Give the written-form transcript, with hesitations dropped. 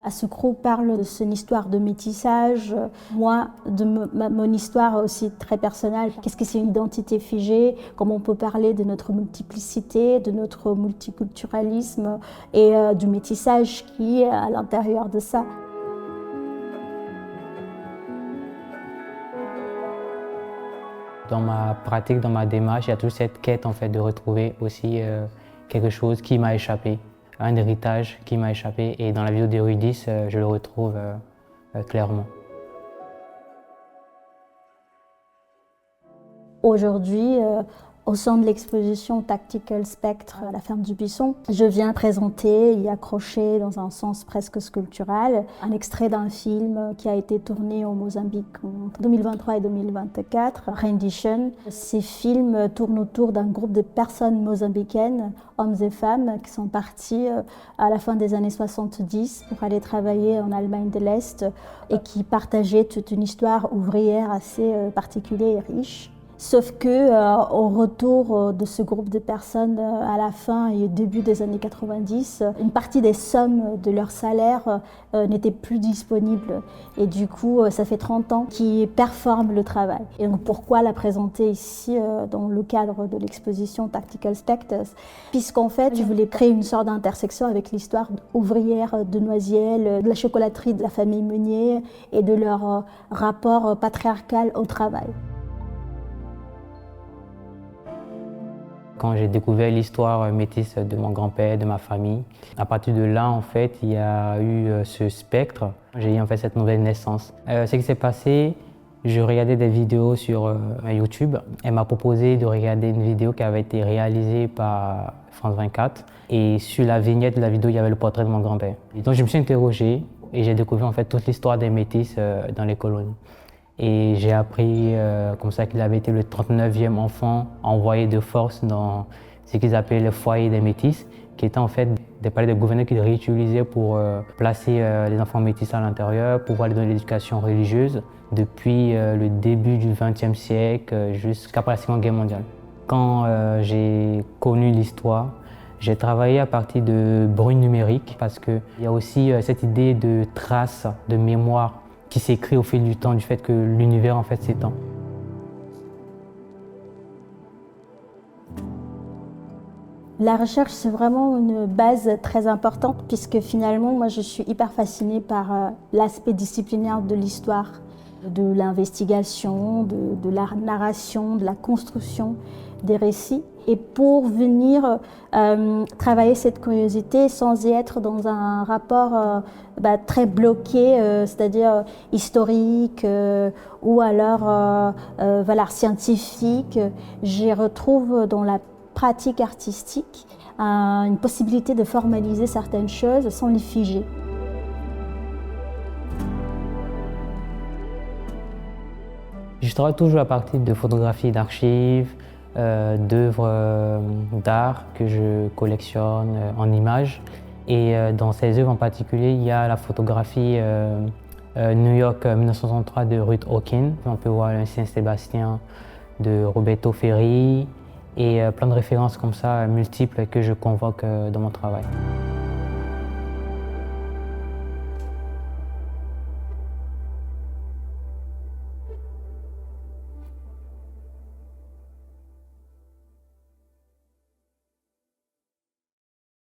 Asukro parle de son histoire de métissage, moi de mon histoire aussi très personnelle. Qu'est-ce que c'est une identité figée? Comment on peut parler de notre multiplicité, de notre multiculturalisme et du métissage qui est à l'intérieur de ça. Dans ma pratique, dans ma démarche, il y a toujours cette quête en fait, de retrouver aussi quelque chose qui m'a échappé, un héritage qui m'a échappé. Et dans la vidéo d'Erudis, je le retrouve clairement. Aujourd'hui, au sein de l'exposition Tactical Spectre à la ferme du Buisson, je viens présenter, y accrocher dans un sens presque sculptural, un extrait d'un film qui a été tourné au Mozambique entre 2023 et 2024, Rendition. Ces films tournent autour d'un groupe de personnes mozambicaines, hommes et femmes, qui sont partis à la fin des années 70 pour aller travailler en Allemagne de l'Est et qui partageaient toute une histoire ouvrière assez particulière et riche. Sauf que au retour de ce groupe de personnes à la fin et au début des années 90, une partie des sommes de leur salaire n'était plus disponible. Et du coup, ça fait 30 ans qu'ils performent le travail. Et donc, pourquoi la présenter ici dans le cadre de l'exposition Tactical Spectres? Puisqu'en fait, je voulais créer une sorte d'intersection avec l'histoire ouvrière de Noisiel, de la chocolaterie de la famille Meunier et de leur rapport patriarcal au travail. Quand j'ai découvert l'histoire métisse de mon grand-père, de ma famille, à partir de là, en fait, il y a eu ce spectre. J'ai eu en fait cette nouvelle naissance. Ce qui s'est passé, je regardais des vidéos sur YouTube. Elle m'a proposé de regarder une vidéo qui avait été réalisée par France 24. Et sur la vignette de la vidéo, il y avait le portrait de mon grand-père. Donc je me suis interrogé et j'ai découvert en fait toute l'histoire des métis dans les colonies. Et j'ai appris comme ça qu'il avait été le 39e enfant envoyé de force dans ce qu'ils appelaient le foyer des métis, qui étaient en fait des palais de gouverneurs qu'ils réutilisaient pour placer les enfants métis à l'intérieur, pour pouvoir les donner l'éducation religieuse depuis le début du XXe siècle jusqu'après la Seconde Guerre mondiale. Quand j'ai connu l'histoire, j'ai travaillé à partir de bruit numérique parce qu'il y a aussi cette idée de trace, de mémoire qui s'écrit au fil du temps, du fait que l'univers en fait s'étend. La recherche, c'est vraiment une base très importante puisque finalement, moi, je suis hyper fascinée par l'aspect disciplinaire de l'histoire, de l'investigation, de la narration, de la construction des récits. Et pour venir travailler cette curiosité sans y être dans un rapport très bloqué, c'est-à-dire historique ou alors scientifique, j'y retrouve dans la pratique artistique une possibilité de formaliser certaines choses sans les figer. Je travaille toujours à partir de photographies d'archives, d'œuvres d'art que je collectionne en images. Et dans ces œuvres en particulier, il y a la photographie New York 1963 de Ruth Hawkins. On peut voir un Saint-Sébastien de Roberto Ferri et plein de références comme ça multiples que je convoque dans mon travail.